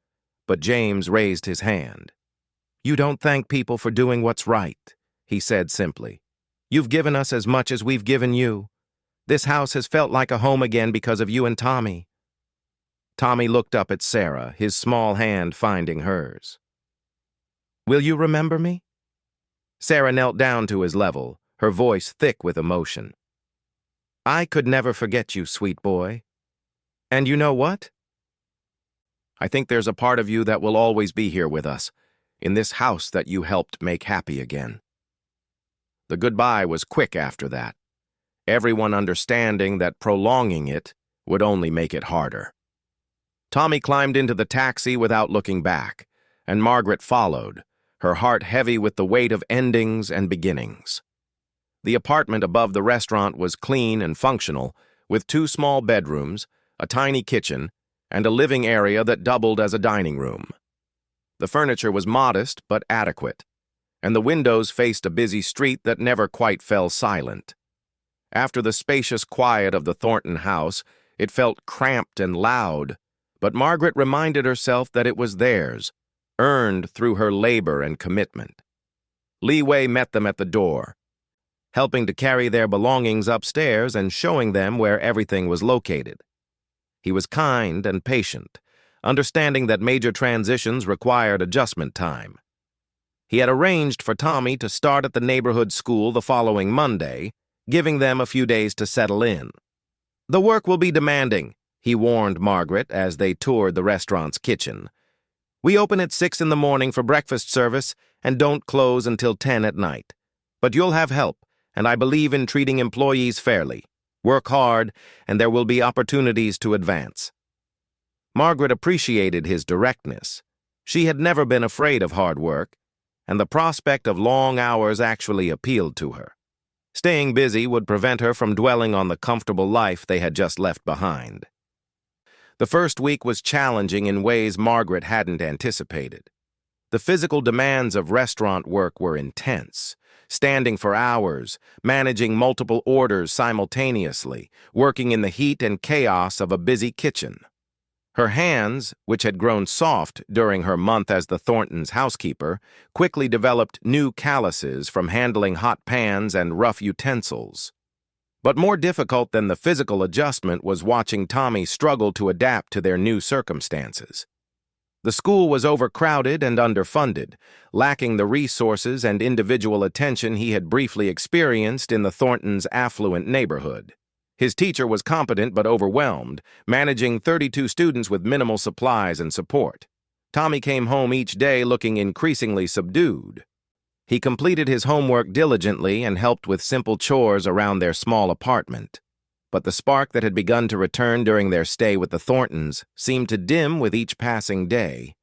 [SPEAKER 1] but James raised his hand. "You don't thank people for doing what's right," he said simply. "You've given us as much as we've given you. This house has felt like a home again because of you and Tommy." Tommy looked up at Sarah, his small hand finding hers. "Will you remember me?" Sarah knelt down to his level, her voice thick with emotion. "I could never forget you, sweet boy. And you know what? I think there's a part of you that will always be here with us, in this house that you helped make happy again." The goodbye was quick after that, everyone understanding that prolonging it would only make it harder. Tommy climbed into the taxi without looking back, and Margaret followed, her heart heavy with the weight of endings and beginnings. The apartment above the restaurant was clean and functional, with 2 small bedrooms, a tiny kitchen, and a living area that doubled as a dining room. The furniture was modest but adequate, and the windows faced a busy street that never quite fell silent. After the spacious quiet of the Thornton house, it felt cramped and loud, but Margaret reminded herself that it was theirs, earned through her labor and commitment. Li Wei met them at the door, helping to carry their belongings upstairs and showing them where everything was located. He was kind and patient, understanding that major transitions required adjustment time. He had arranged for Tommy to start at the neighborhood school the following Monday, giving them a few days to settle in. "The work will be demanding," he warned Margaret as they toured the restaurant's kitchen. "We open at 6 in the morning for breakfast service and don't close until 10 at night. But you'll have help, and I believe in treating employees fairly. Work hard, and there will be opportunities to advance." Margaret appreciated his directness. She had never been afraid of hard work, and the prospect of long hours actually appealed to her. Staying busy would prevent her from dwelling on the comfortable life they had just left behind. The first week was challenging in ways Margaret hadn't anticipated. The physical demands of restaurant work were intense, standing for hours, managing multiple orders simultaneously, working in the heat and chaos of a busy kitchen. Her hands, which had grown soft during her month as the Thorntons' housekeeper, quickly developed new calluses from handling hot pans and rough utensils. But more difficult than the physical adjustment was watching Tommy struggle to adapt to their new circumstances. The school was overcrowded and underfunded, lacking the resources and individual attention he had briefly experienced in the Thorntons' affluent neighborhood. His teacher was competent but overwhelmed, managing 32 students with minimal supplies and support. Tommy came home each day looking increasingly subdued. He completed his homework diligently and helped with simple chores around their small apartment. But the spark that had begun to return during their stay with the Thorntons seemed to dim with each passing day.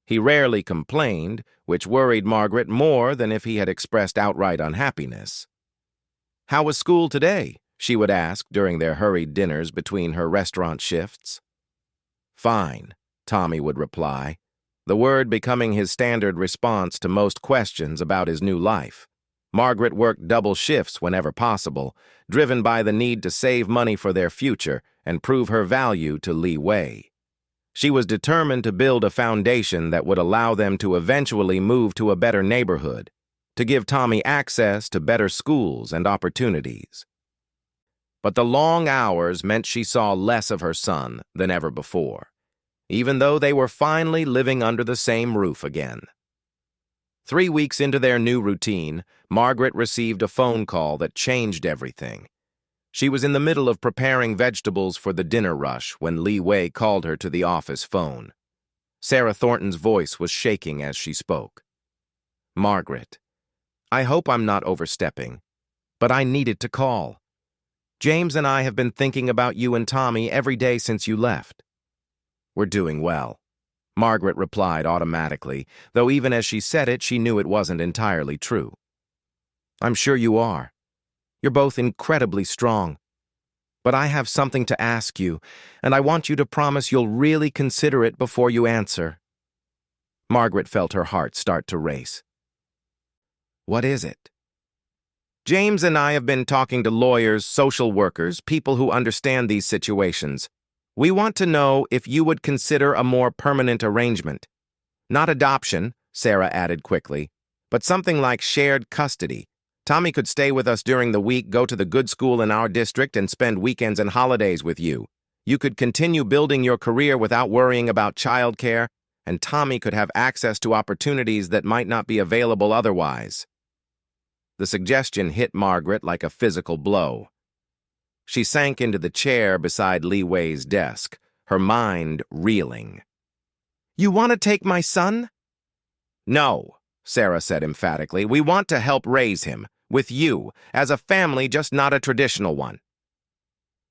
[SPEAKER 1] He rarely complained, which worried Margaret more than if he had expressed outright unhappiness. "How was school today?" she would ask during their hurried dinners between her restaurant shifts. "Fine," Tommy would reply, the word becoming his standard response to most questions about his new life. Margaret worked double shifts whenever possible, driven by the need to save money for their future and prove her value to Lee Wei. She was determined to build a foundation that would allow them to eventually move to a better neighborhood, to give Tommy access to better schools and opportunities. But the long hours meant she saw less of her son than ever before, even though they were finally living under the same roof again. 3 weeks into their new routine, Margaret received a phone call that changed everything. She was in the middle of preparing vegetables for the dinner rush when Lee Wei called her to the office phone. Sarah Thornton's voice was shaking as she spoke. "Margaret, I hope I'm not overstepping, but I needed to call. James and I have been thinking about you and Tommy every day since you left." "We're doing well," Margaret replied automatically, though even as she said it, she knew it wasn't entirely true. "I'm sure you are. You're both incredibly strong. But I have something to ask you, and I want you to promise you'll really consider it before you answer." Margaret felt her heart start to race. "What is it?" "James and I have been talking to lawyers, social workers, people who understand these situations. We want to know if you would consider a more permanent arrangement. Not adoption," Sarah added quickly, "but something like shared custody. Tommy could stay with us during the week, go to the good school in our district, and spend weekends and holidays with you. You could continue building your career without worrying about childcare, and Tommy could have access to opportunities that might not be available otherwise." The suggestion hit Margaret like a physical blow. She sank into the chair beside Lee Wei's desk, her mind reeling. "You want to take my son?" "No," Sarah said emphatically. "We want to help raise him, with you, as a family, just not a traditional one."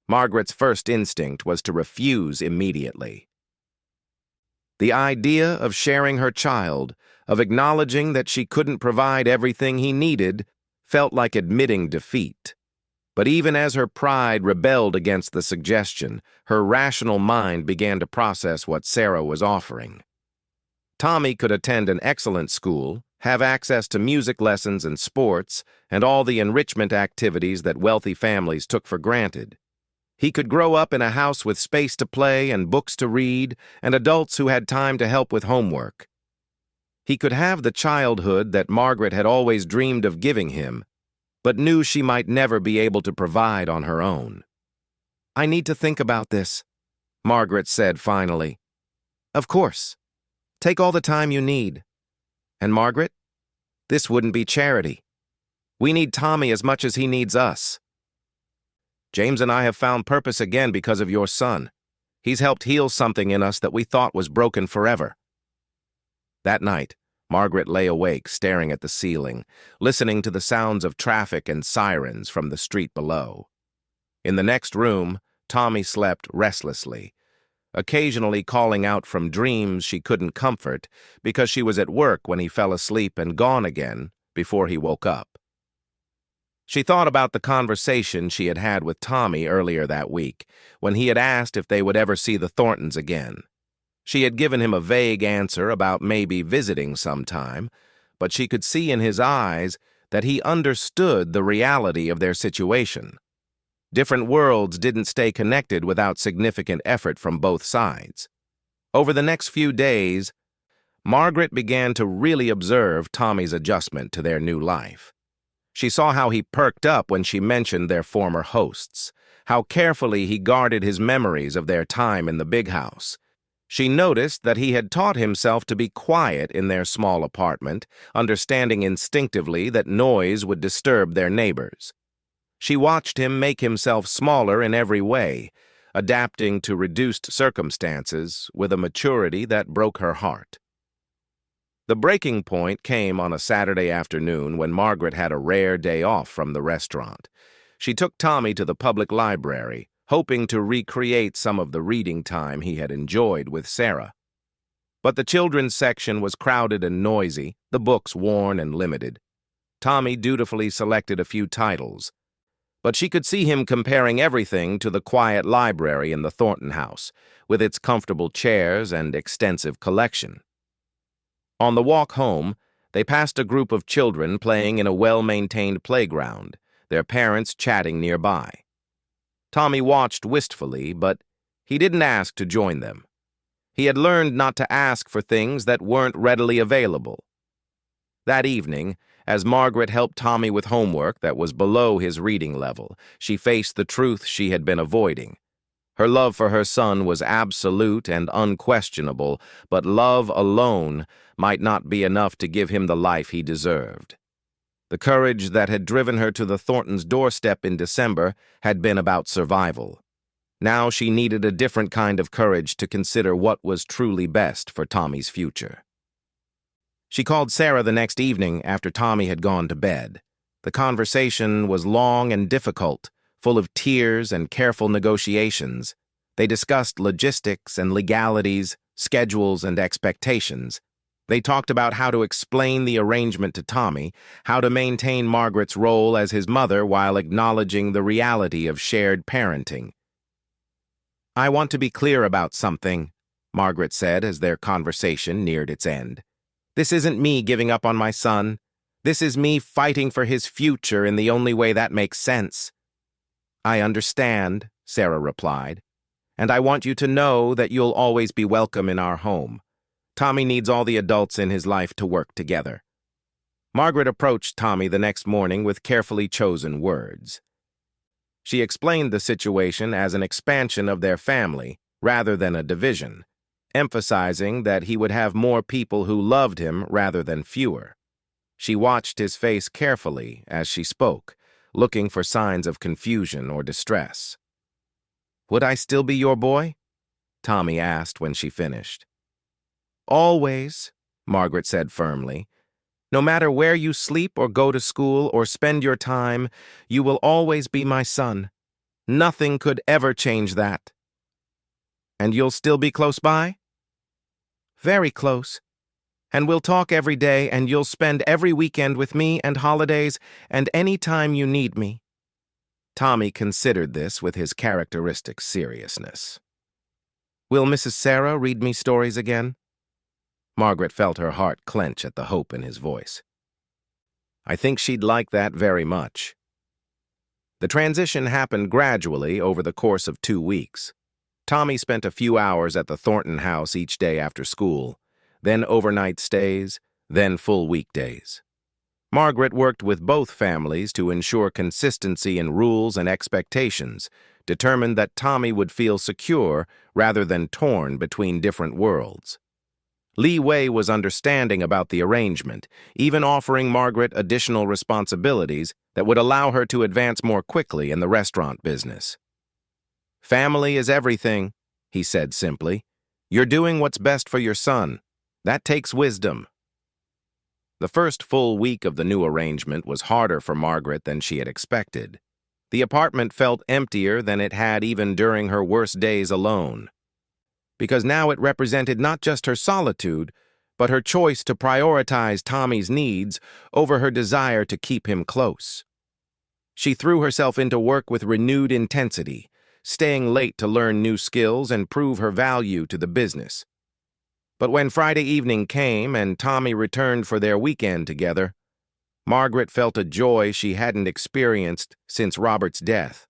[SPEAKER 1] Margaret's first instinct was to refuse immediately. The idea of sharing her child, of acknowledging that she couldn't provide everything he needed, felt like admitting defeat. But even as her pride rebelled against the suggestion, her rational mind began to process what Sarah was offering. Tommy could attend an excellent school, have access to music lessons and sports, and all the enrichment activities that wealthy families took for granted. He could grow up in a house with space to play and books to read, and adults who had time to help with homework. He could have the childhood that Margaret had always dreamed of giving him, but knew she might never be able to provide on her own. "I need to think about this," Margaret said finally. "Of course. Take all the time you need. And Margaret, this wouldn't be charity. We need Tommy as much as he needs us. James and I have found purpose again because of your son. He's helped heal something in us that we thought was broken forever." That night, Margaret lay awake, staring at the ceiling, listening to the sounds of traffic and sirens from the street below. In the next room, Tommy slept restlessly, occasionally calling out from dreams she couldn't comfort because she was at work when he fell asleep and gone again before he woke up. She thought about the conversation she had had with Tommy earlier that week, when he had asked if they would ever see the Thorntons again. She had given him a vague answer about maybe visiting sometime, but she could see in his eyes that he understood the reality of their situation. Different worlds didn't stay connected without significant effort from both sides. Over the next few days, Margaret began to really observe Tommy's adjustment to their new life. She saw how he perked up when she mentioned their former hosts, how carefully he guarded his memories of their time in the big house. She noticed that he had taught himself to be quiet in their small apartment, understanding instinctively that noise would disturb their neighbors. She watched him make himself smaller in every way, adapting to reduced circumstances with a maturity that broke her heart. The breaking point came on a Saturday afternoon when Margaret had a rare day off from the restaurant. She took Tommy to the public library, hoping to recreate some of the reading time he had enjoyed with Sarah. But the children's section was crowded and noisy, the books worn and limited. Tommy dutifully selected a few titles, but she could see him comparing everything to the quiet library in the Thornton house, with its comfortable chairs and extensive collection. On the walk home, they passed a group of children playing in a well-maintained playground, their parents chatting nearby. Tommy watched wistfully, but he didn't ask to join them. He had learned not to ask for things that weren't readily available. That evening, as Margaret helped Tommy with homework that was below his reading level, she faced the truth she had been avoiding. Her love for her son was absolute and unquestionable, but love alone might not be enough to give him the life he deserved. The courage that had driven her to the Thorntons' doorstep in December had been about survival. Now she needed a different kind of courage to consider what was truly best for Tommy's future. She called Sarah the next evening after Tommy had gone to bed. The conversation was long and difficult, full of tears and careful negotiations. They discussed logistics and legalities, schedules and expectations. They talked about how to explain the arrangement to Tommy, how to maintain Margaret's role as his mother while acknowledging the reality of shared parenting. "I want to be clear about something," Margaret said as their conversation neared its end. "This isn't me giving up on my son. This is me fighting for his future in the only way that makes sense." "I understand," Sarah replied, "and I want you to know that you'll always be welcome in our home. Tommy needs all the adults in his life to work together." Margaret approached Tommy the next morning with carefully chosen words. She explained the situation as an expansion of their family rather than a division, emphasizing that he would have more people who loved him rather than fewer. She watched his face carefully as she spoke, looking for signs of confusion or distress. "Would I still be your boy?" Tommy asked when she finished. "Always," Margaret said firmly. "No matter where you sleep or go to school or spend your time, you will always be my son. Nothing could ever change that." "And you'll still be close by?" "Very close. And we'll talk every day, and you'll spend every weekend with me and holidays and any time you need me." Tommy considered this with his characteristic seriousness. "Will Mrs. Sarah read me stories again?" Margaret felt her heart clench at the hope in his voice. "I think she'd like that very much." The transition happened gradually over the course of 2 weeks. Tommy spent a few hours at the Thornton house each day after school, then overnight stays, then full weekdays. Margaret worked with both families to ensure consistency in rules and expectations, determined that Tommy would feel secure rather than torn between different worlds. Lee Wei was understanding about the arrangement, even offering Margaret additional responsibilities that would allow her to advance more quickly in the restaurant business. "Family is everything," he said simply. "You're doing what's best for your son. That takes wisdom." The first full week of the new arrangement was harder for Margaret than she had expected. The apartment felt emptier than it had even during her worst days alone, because now it represented not just her solitude, but her choice to prioritize Tommy's needs over her desire to keep him close. She threw herself into work with renewed intensity, staying late to learn new skills and prove her value to the business. But when Friday evening came and Tommy returned for their weekend together, Margaret felt a joy she hadn't experienced since Robert's death.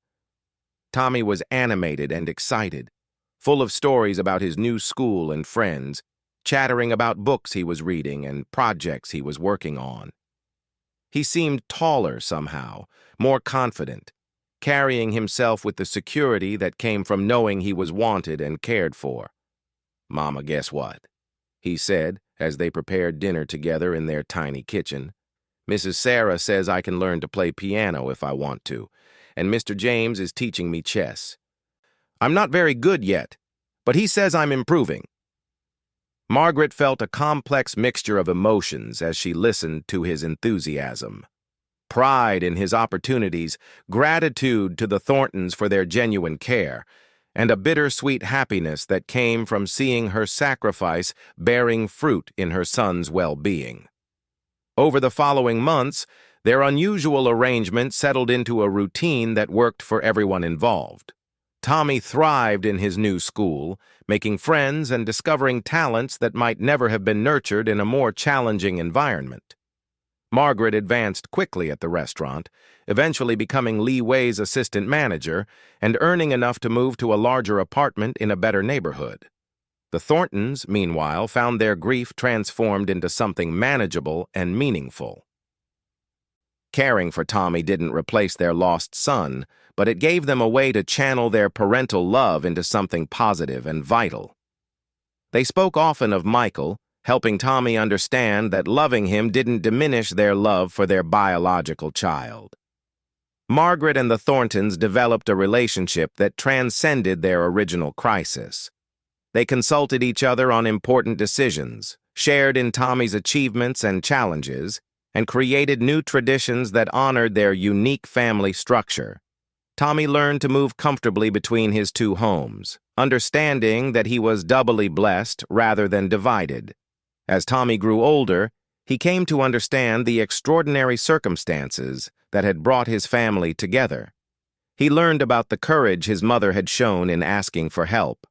[SPEAKER 1] Tommy was animated and excited, full of stories about his new school and friends, chattering about books he was reading and projects he was working on. He seemed taller somehow, more confident, carrying himself with the security that came from knowing he was wanted and cared for. "Mama, guess what?" he said as they prepared dinner together in their tiny kitchen. "Mrs. Sarah says I can learn to play piano if I want to, and Mr. James is teaching me chess. I'm not very good yet, but he says I'm improving. Margaret felt a complex mixture of emotions as she listened to his enthusiasm. Pride in his opportunities, gratitude to the Thorntons for their genuine care, and a bittersweet happiness that came from seeing her sacrifice bearing fruit in her son's well-being. Over the following months, their unusual arrangement settled into a routine that worked for everyone involved. Tommy thrived in his new school, making friends and discovering talents that might never have been nurtured in a more challenging environment. Margaret advanced quickly at the restaurant, eventually becoming Lee Wei's assistant manager and earning enough to move to a larger apartment in a better neighborhood. The Thorntons, meanwhile, found their grief transformed into something manageable and meaningful. Caring for Tommy didn't replace their lost son, but it gave them a way to channel their parental love into something positive and vital. They spoke often of Michael, helping Tommy understand that loving him didn't diminish their love for their biological child. Margaret and the Thorntons developed a relationship that transcended their original crisis. They consulted each other on important decisions, shared in Tommy's achievements and challenges, and created new traditions that honored their unique family structure. Tommy learned to move comfortably between his two homes, understanding that he was doubly blessed rather than divided. As Tommy grew older, he came to understand the extraordinary circumstances that had brought his family together. He learned about the courage his mother had shown in asking for help,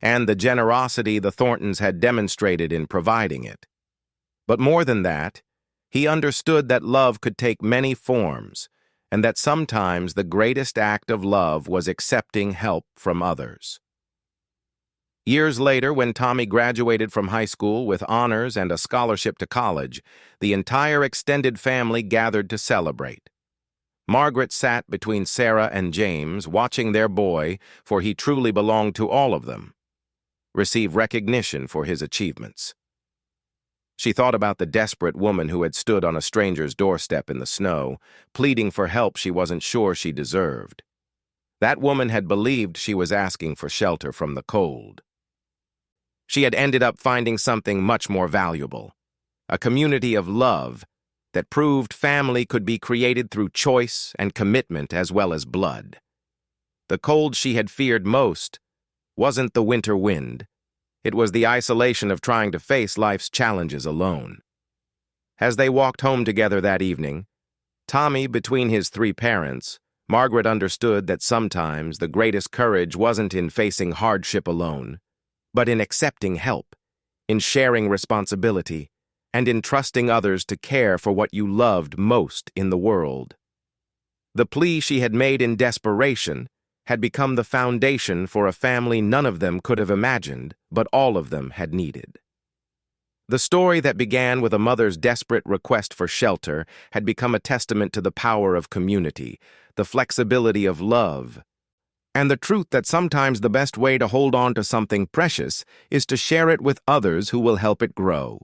[SPEAKER 1] and the generosity the Thorntons had demonstrated in providing it. But more than that, he understood that love could take many forms, and that sometimes the greatest act of love was accepting help from others. Years later, when Tommy graduated from high school with honors and a scholarship to college, the entire extended family gathered to celebrate. Margaret sat between Sarah and James, watching their boy, for he truly belonged to all of them, receive recognition for his achievements. She thought about the desperate woman who had stood on a stranger's doorstep in the snow, pleading for help she wasn't sure she deserved. That woman had believed she was asking for shelter from the cold. She had ended up finding something much more valuable, a community of love that proved family could be created through choice and commitment as well as blood. The cold she had feared most wasn't the winter wind. It was the isolation of trying to face life's challenges alone. As they walked home together that evening, Tommy between his three parents, Margaret understood that sometimes the greatest courage wasn't in facing hardship alone, but in accepting help, in sharing responsibility, and in trusting others to care for what you loved most in the world. The plea she had made in desperation had become the foundation for a family none of them could have imagined, but all of them had needed. The story that began with a mother's desperate request for shelter had become a testament to the power of community, the flexibility of love, and the truth that sometimes the best way to hold on to something precious is to share it with others who will help it grow.